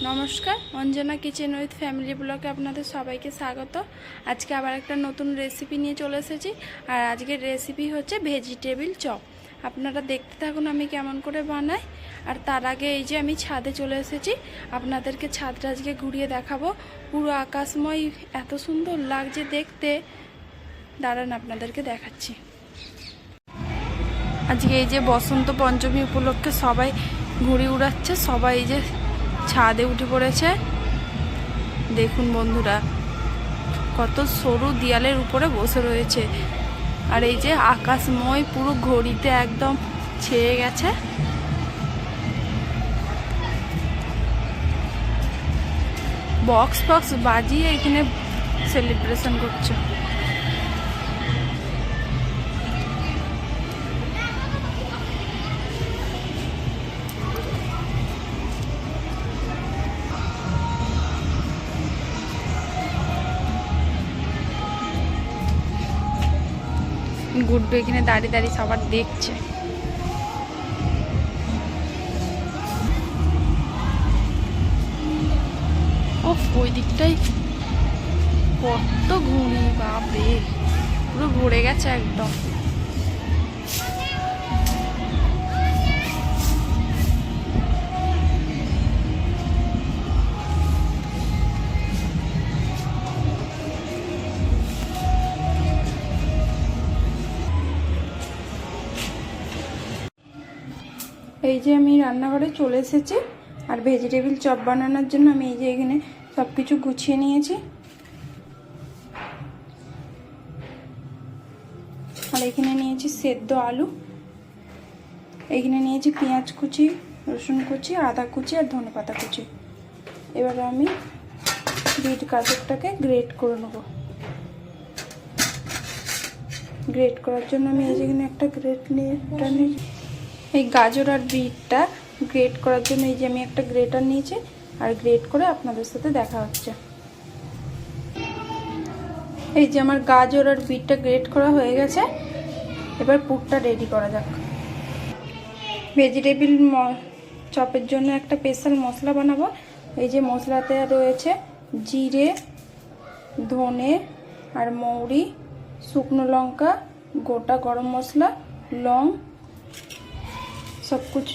নমস্কার, Anjana kitchen with family ব্লগে আপনাদের সবাইকে স্বাগত। আজকে আবার একটা নতুন রেসিপি নিয়ে চলে এসেছি। আর আজকের রেসিপি হচ্ছে ভেজিটেবিল চপ। আপনারা দেখতে থাকুন আমি কেমন করে বানাই। আর তার আগে এই যে আমি ছাদে চলে এসেছি, আপনাদেরকে ছাদটা আজকে ঘুরিয়ে দেখাবো। পুরো আকাশময়, এত সুন্দর লাগছে দেখতে। দাঁড়ান আপনাদেরকে দেখাচ্ছি। আজকে এই যে বসন্ত পঞ্চমী উপলক্ষে সবাই ঘুড়ি উড়াচ্ছে, সবাই এই যে ছাদে উঠে পড়েছে। দেখুন বন্ধুরা, কত সরু দেয়ালের উপরে বসে রয়েছে। আর এই যে আকাশময় পুরো ঘড়িতে একদম ছেয়ে গেছে। বক্স বাজিয়ে এখানে সেলিব্রেশন করছে। গুড্ডু এখানে দাঁড়িয়ে দাঁড়িয়ে সবার দেখছে। ওই দিকটাই কত ঘুড়ি, বাপরে পুরো ভরে গেছে একদম। এই যে আমি রান্নাঘরে চলে এসেছি। আর ভেজিটেবিল চপ বানানোর জন্য আমি এই যে এখানে সব কিছু গুছিয়ে নিয়েছি। আর এখানে নিয়েছি সেদ্ধ আলু, এখানে নিয়েছি পেঁয়াজ কুচি, রসুন কুচি, আদা কুচি আর ধনেপাতা কুচি। এবারে আমি বিট গাজরটাকে গ্রেট করে নেব। গ্রেট করার জন্য আমি এই যে এখানে একটা গ্রেটার নিয়েছি। এই গাজর আর বিটটা গ্রেট করার জন্য এই যে আমি একটা গ্রেটার নিয়েছি। আর গ্রেট করে আপনাদের সাথে দেখা হচ্ছে। এই যে আমার গাজর আর বিটটা গ্রেট করা হয়ে গেছে। এবার পুরটা রেডি করা যাক। ভেজিটেবিল চপের জন্য একটা স্পেশাল মশলা বানাবো। এই যে মশলাতে রয়েছে জিরে, ধনে আর মৌরি, শুকনো লঙ্কা, গোটা গরম মশলা, লং, সব কুছ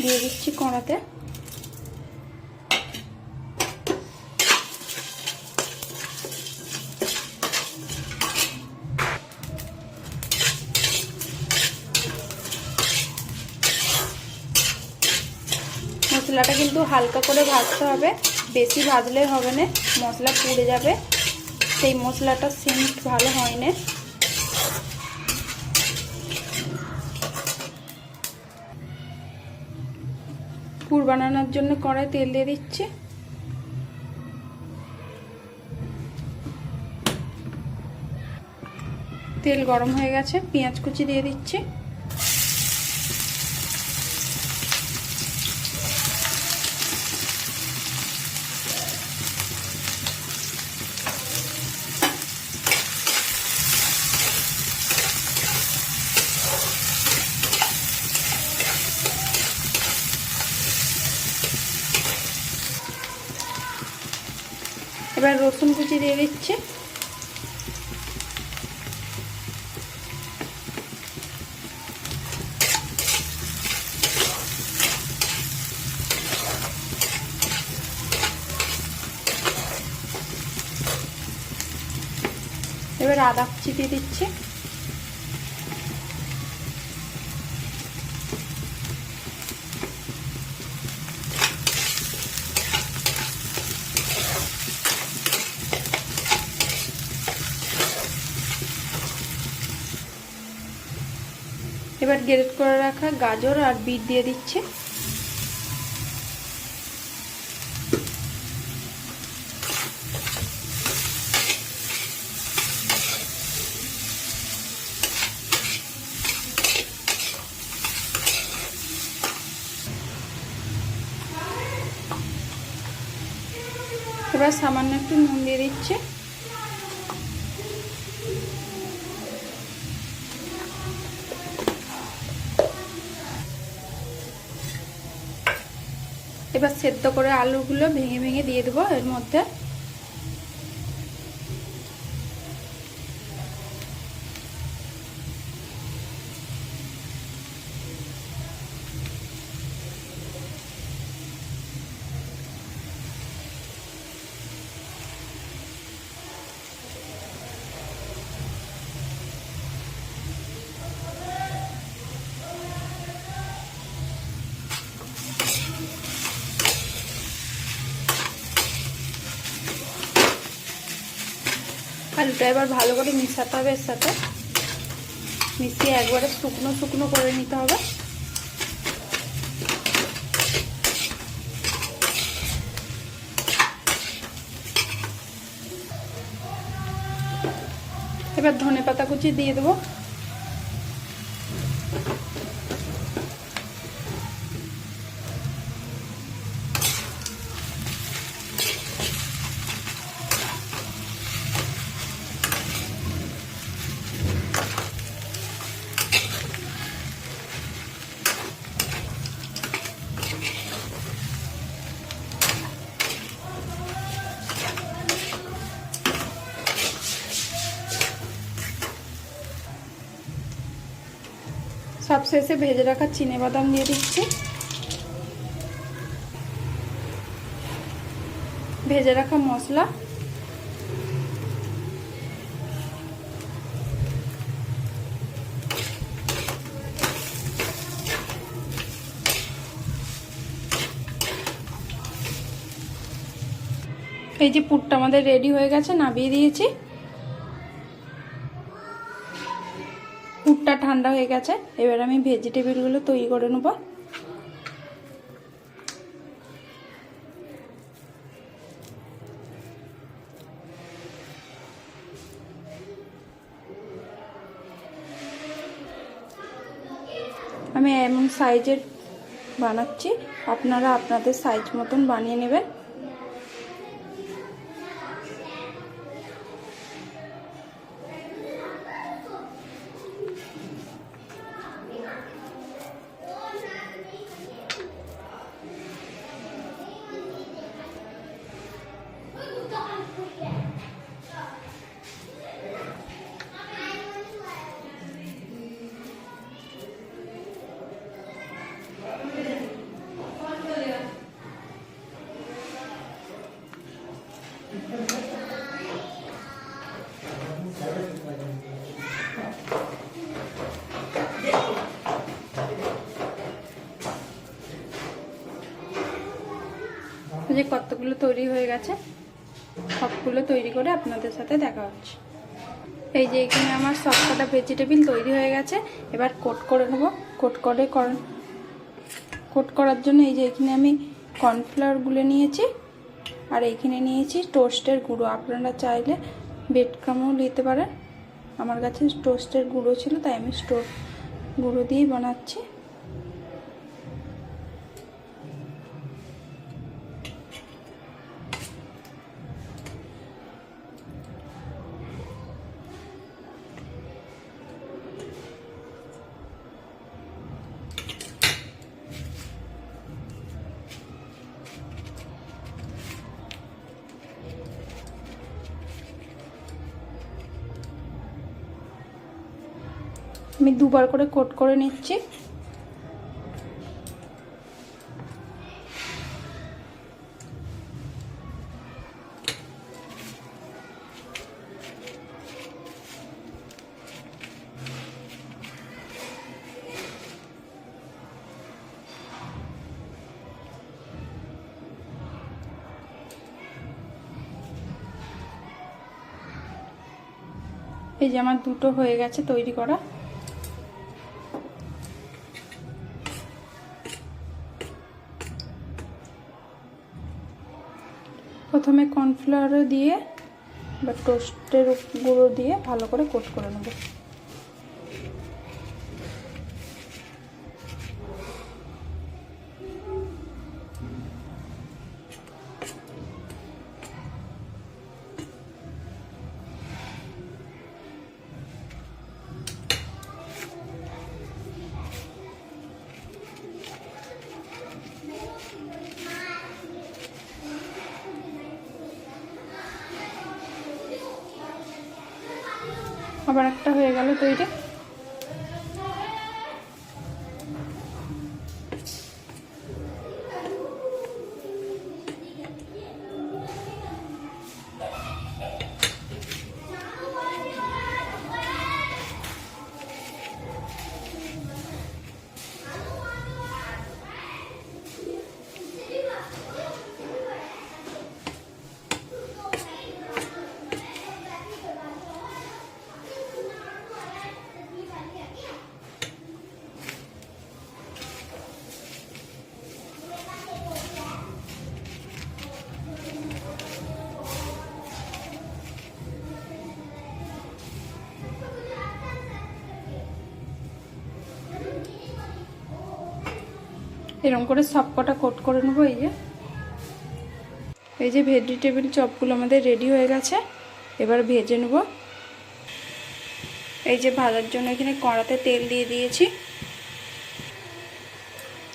দিয়ে দিচ্ছি কড়াতে। মশলাটা কিন্তু হালকা করে ভাজতে হবে, বেশি ভাজলে হবে না, মশলা পুড়ে যাবে। সেই মশলাটা সেন্ট ভালো হয় না। পুর বানানোর জন্য কড়াই তেল দিয়ে দিচ্ছি। তেল গরম হয়ে গেছে, পেঁয়াজ কুচি দিয়ে দিচ্ছি। এবার রসুন কুচি দিয়ে দিচ্ছি। এবার আদা কুচি দিয়ে দিচ্ছি। এবার গ্রেট করে রাখা গাজর আর বিট দিয়ে দিচ্ছি। এবার সামান্য একটু নুন দিয়ে দিচ্ছি। এবার সেদ্ধ করে আলুগুলো ভেঙে ভেঙে দিয়ে দেবো এর মধ্যে। আলুটা এবার ভালো করে মিশাতে হবে, এর সাথে মিশিয়ে একবারে শুকনো শুকনো করে নিতে হবে। এবার ধনেপাতা কুচি দিয়ে দেবো। সবশেষে ভেজে রাখা চিনেবাদাম দিয়ে দিচ্ছি। ভেজে রাখা মশলা, এই যে পুরটা আমাদের রেডি হয়ে গেছে, নামিয়ে দিয়েছি। পুরটা ঠান্ডা হয়ে গেছে, এবার আমি ভেজিটেবিলগুলো তৈরি করে নেব। আমি এমন সাইজের বানাচ্ছি, আপনারা আপনাদের সাইজ মতন বানিয়ে নেবেন। যে কতগুলো তৈরি হয়ে গেছে, সবগুলো তৈরি করে আপনাদের সাথে দেখা হচ্ছে। এই যে এখানে আমার সবকটা ভেজিটেবিল তৈরি হয়ে গেছে, এবার কোট করে নেব। কোট করার জন্য এই যে এখানে আমি কর্নফ্লাওয়ার গুলে নিয়েছি, আর এইখানে নিয়েছি টোস্টের গুঁড়ো। আপনারা চাইলে ব্রেড ক্রামও নিতে পারেন, আমার কাছে টোস্টের গুঁড়ো ছিল তাই আমি গুঁড়ো দিয়েই বানাচ্ছি। আমি দুবার করে কোট করে নিচ্ছি। এই যে আমার দুটো হয়ে গেছে তৈরি করা। প্রথমে কর্নফ্লাওয়ার দিয়ে বা টোস্টের গুঁড়ো দিয়ে ভালো করে কোট করে নেব। আবার একটা হয়ে গেল তৈরি। এরকম করে সবকটা কোট করে নেবো। এই যে ভেজিটেবিল চপগুলো আমাদের রেডি হয়ে গেছে, এবার ভেজে নেব। এই যে ভাজার জন্য এখানে কড়াতে তেল দিয়ে দিয়েছি,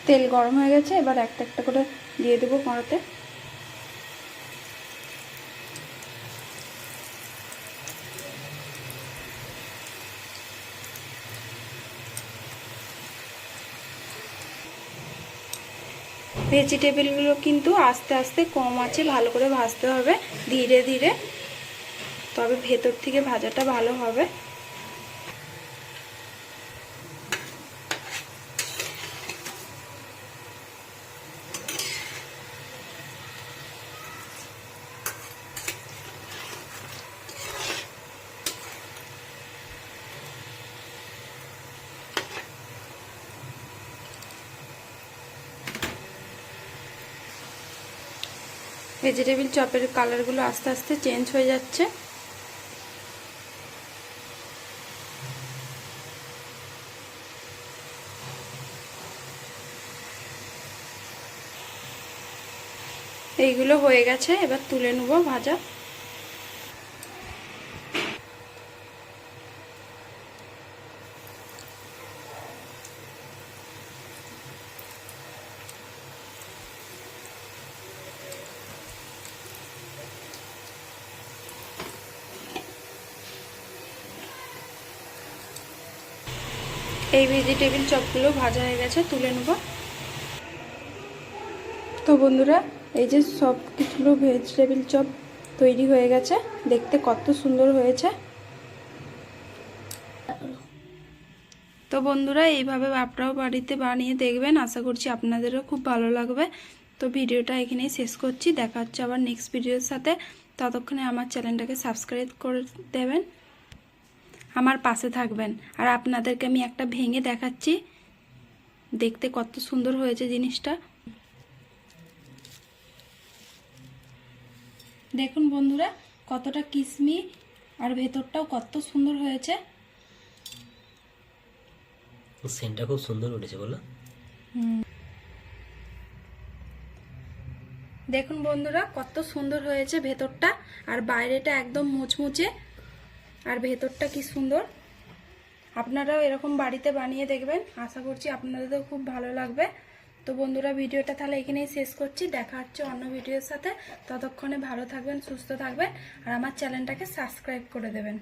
তেল গরম হয়ে গেছে, এবার একটা একটা করে দিয়ে দেবো কড়াতে। ভেজিটেবিলগুলো কিন্তু আস্তে আস্তে কম আঁচে ভালো করে ভাজতে হবে, ধীরে ধীরে, তবে ভেতর থেকে ভাজাটা ভালো হবে। ভেজিটেবিল চপের কালারগুলো আস্তে আস্তে চেঞ্জ হয়ে যাচ্ছে। এইগুলো হয়ে গেছে, এবার তুলে নেব ভাজা। এই ভেজিটেবিল চপগুলো ভাজা হয়ে গেছে, তুলে নেব। তো বন্ধুরা, এই যে সব কিছুগুলো ভেজিটেবিল চপ তৈরি হয়ে গেছে, দেখতে কত সুন্দর হয়েছে। তো বন্ধুরা, এইভাবে আপনারাও বাড়িতে বানিয়ে দেখবেন, আশা করছি আপনাদেরও খুব ভালো লাগবে। তো ভিডিওটা এখানেই শেষ করছি, দেখা হচ্ছে আবার নেক্সট ভিডিওর সাথে। ততক্ষণে আমার চ্যানেলটাকে সাবস্ক্রাইব করে দেবেন, আমার পাশে থাকবেন। আর আপনাদেরকে আমি একটা ভেঙে দেখাচ্ছি, দেখতে কত সুন্দর হয়েছে জিনিসটা। দেখুন বন্ধুরা, কতটা কিসমি আর ভেতরটাও কত সুন্দর হয়েছে। সেন্টটা খুব সুন্দর উঠেছে বলো। দেখুন বন্ধুরা, কত সুন্দর হয়েছে ভেতরটা, আর বাইরেটা একদম মুচমুচে, আর ভেতরটা কি সুন্দর। আপনারাও এরকম বাড়িতে বানিয়ে দেখবেন, আশা করছি আপনাদেরও খুব ভালো লাগবে। তো বন্ধুরা, ভিডিওটা তাহলে এখানেই শেষ করছি, দেখা হচ্ছে অন্য ভিডিওর সাথে। ততক্ষণে ভালো থাকবেন, সুস্থ থাকবেন, আর আমার চ্যানেলটাকে সাবস্ক্রাইব করে দেবেন।